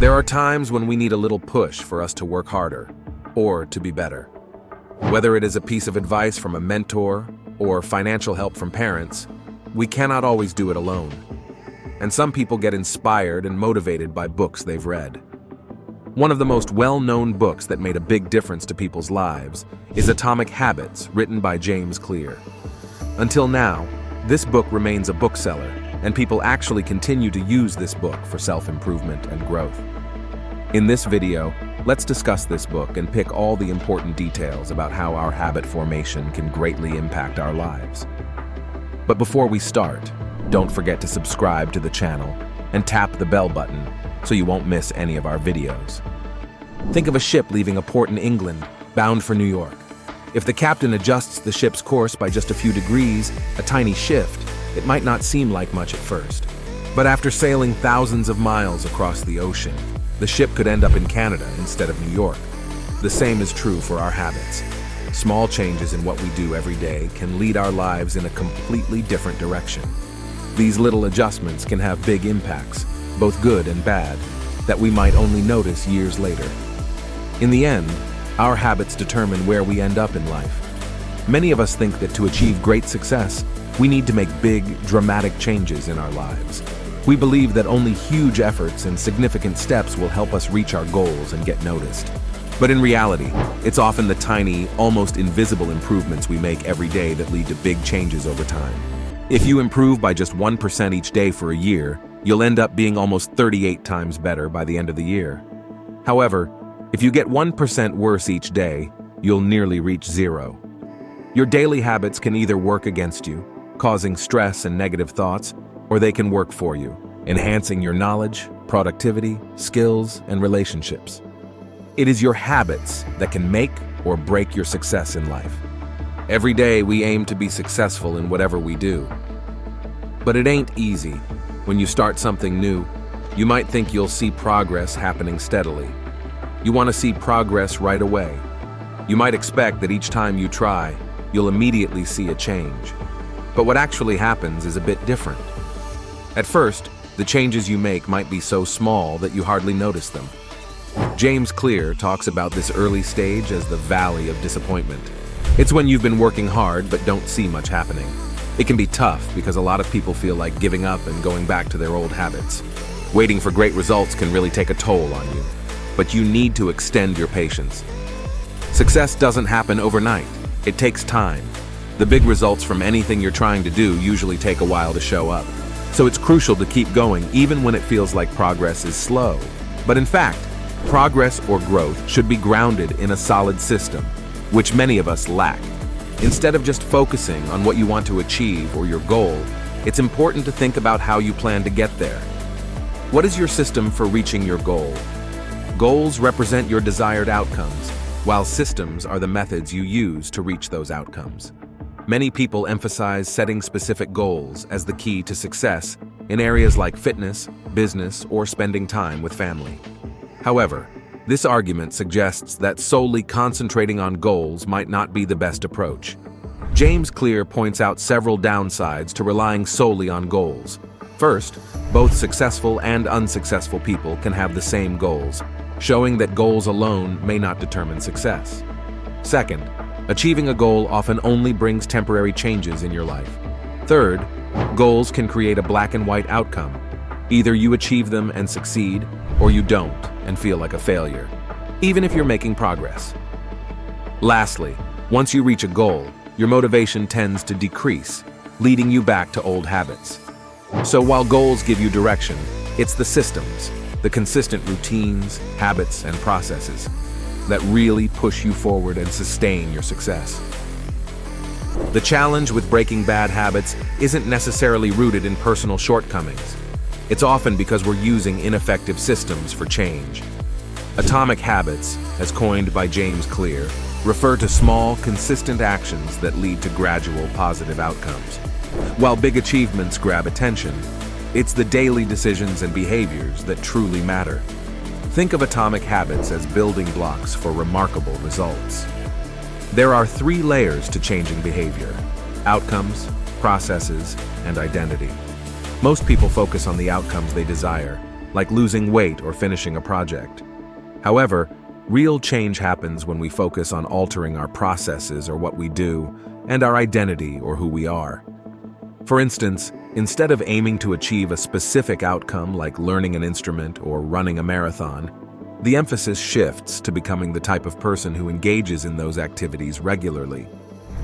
There are times when we need a little push for us to work harder or to be better. Whether it is a piece of advice from a mentor or financial help from parents, we cannot always do it alone. And some people get inspired and motivated by books they've read. One of the most well-known books that made a big difference to people's lives is Atomic Habits, written by James Clear. Until now, this book remains a bookseller, and people actually continue to use this book for self-improvement and growth. In this video, let's discuss this book and pick all the important details about how our habit formation can greatly impact our lives. But before we start, don't forget to subscribe to the channel and tap the bell button so you won't miss any of our videos. Think of a ship leaving a port in England, bound for New York. If the captain adjusts the ship's course by just a few degrees, a tiny shift, it might not seem like much at first. But after sailing thousands of miles across the ocean, the ship could end up in Canada instead of New York. The same is true for our habits. Small changes in what we do every day can lead our lives in a completely different direction. These little adjustments can have big impacts, both good and bad, that we might only notice years later. In the end, our habits determine where we end up in life. Many of us think that to achieve great success, we need to make big, dramatic changes in our lives. We believe that only huge efforts and significant steps will help us reach our goals and get noticed. But in reality, it's often the tiny, almost invisible improvements we make every day that lead to big changes over time. If you improve by just 1% each day for a year, you'll end up being almost 38 times better by the end of the year. However, if you get 1% worse each day, you'll nearly reach zero. Your daily habits can either work against you, causing stress and negative thoughts, or they can work for you, enhancing your knowledge, productivity, skills, and relationships. It is your habits that can make or break your success in life. Every day we aim to be successful in whatever we do. But it ain't easy. When you start something new, you might think you'll see progress happening steadily. You want to see progress right away. You might expect that each time you try, you'll immediately see a change. But what actually happens is a bit different. At first, the changes you make might be so small that you hardly notice them. James Clear talks about this early stage as the valley of disappointment. It's when you've been working hard but don't see much happening. It can be tough because a lot of people feel like giving up and going back to their old habits. Waiting for great results can really take a toll on you, but you need to extend your patience. Success doesn't happen overnight. It takes time. The big results from anything you're trying to do usually take a while to show up. So it's crucial to keep going even when it feels like progress is slow. But in fact, progress or growth should be grounded in a solid system, which many of us lack. Instead of just focusing on what you want to achieve or your goal, it's important to think about how you plan to get there. What is your system for reaching your goal? Goals represent your desired outcomes, while systems are the methods you use to reach those outcomes. Many people emphasize setting specific goals as the key to success in areas like fitness, business, or spending time with family. However, this argument suggests that solely concentrating on goals might not be the best approach. James Clear points out several downsides to relying solely on goals. First, both successful and unsuccessful people can have the same goals, showing that goals alone may not determine success. Second, achieving a goal often only brings temporary changes in your life. Third, goals can create a black and white outcome. Either you achieve them and succeed, or you don't and feel like a failure, even if you're making progress. Lastly, once you reach a goal, your motivation tends to decrease, leading you back to old habits. So while goals give you direction, it's the systems, the consistent routines, habits, and processes that really push you forward and sustain your success. The challenge with breaking bad habits isn't necessarily rooted in personal shortcomings. It's often because we're using ineffective systems for change. Atomic habits, as coined by James Clear, refer to small, consistent actions that lead to gradual positive outcomes. While big achievements grab attention, it's the daily decisions and behaviors that truly matter. Think of atomic habits as building blocks for remarkable results. There are 3 layers to changing behavior: outcomes, processes, and identity. Most people focus on the outcomes they desire, like losing weight or finishing a project. However, real change happens when we focus on altering our processes or what we do, and our identity or who we are. For instance, instead of aiming to achieve a specific outcome like learning an instrument or running a marathon, the emphasis shifts to becoming the type of person who engages in those activities regularly.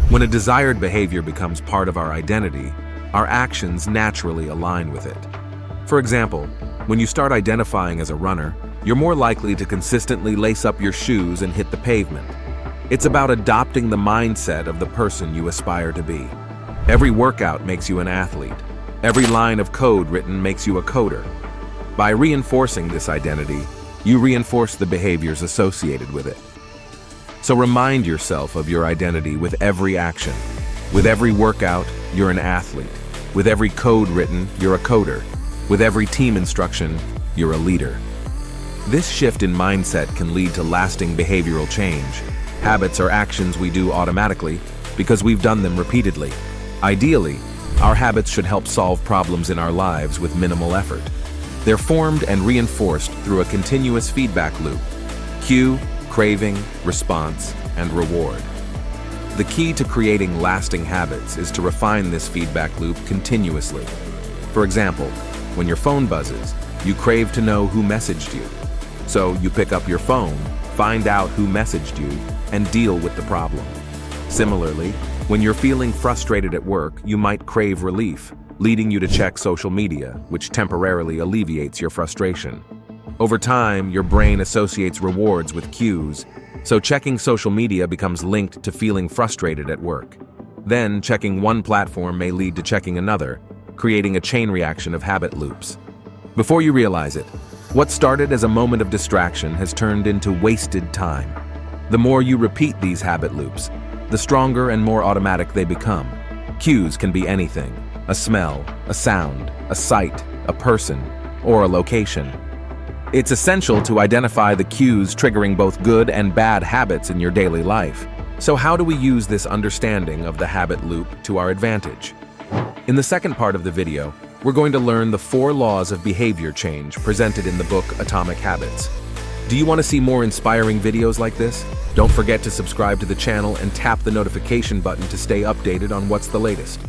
When a desired behavior becomes part of our identity, our actions naturally align with it. For example, when you start identifying as a runner, you're more likely to consistently lace up your shoes and hit the pavement. It's about adopting the mindset of the person you aspire to be. Every workout makes you an athlete. Every line of code written makes you a coder. By reinforcing this identity, you reinforce the behaviors associated with it. So remind yourself of your identity with every action. With every workout, you're an athlete. With every code written, you're a coder. With every team instruction, you're a leader. This shift in mindset can lead to lasting behavioral change. Habits are actions we do automatically because we've done them repeatedly. Ideally, our habits should help solve problems in our lives with minimal effort. They're formed and reinforced through a continuous feedback loop: cue, craving, response, and reward. The key to creating lasting habits is to refine this feedback loop continuously. For example, when your phone buzzes, you crave to know who messaged you. So you pick up your phone, find out who messaged you, and deal with the problem. Similarly, when you're feeling frustrated at work, you might crave relief, leading you to check social media, which temporarily alleviates your frustration. Over time, your brain associates rewards with cues, so checking social media becomes linked to feeling frustrated at work. Then, checking one platform may lead to checking another, creating a chain reaction of habit loops. Before you realize it, what started as a moment of distraction has turned into wasted time. The more you repeat these habit loops, the stronger and more automatic they become. Cues can be anything: a smell, a sound, a sight, a person, or a location. It's essential to identify the cues triggering both good and bad habits in your daily life. So how do we use this understanding of the habit loop to our advantage? In the second part of the video, we're going to learn the 4 laws of behavior change presented in the book Atomic Habits. Do you want to see more inspiring videos like this? Don't forget to subscribe to the channel and tap the notification button to stay updated on what's the latest.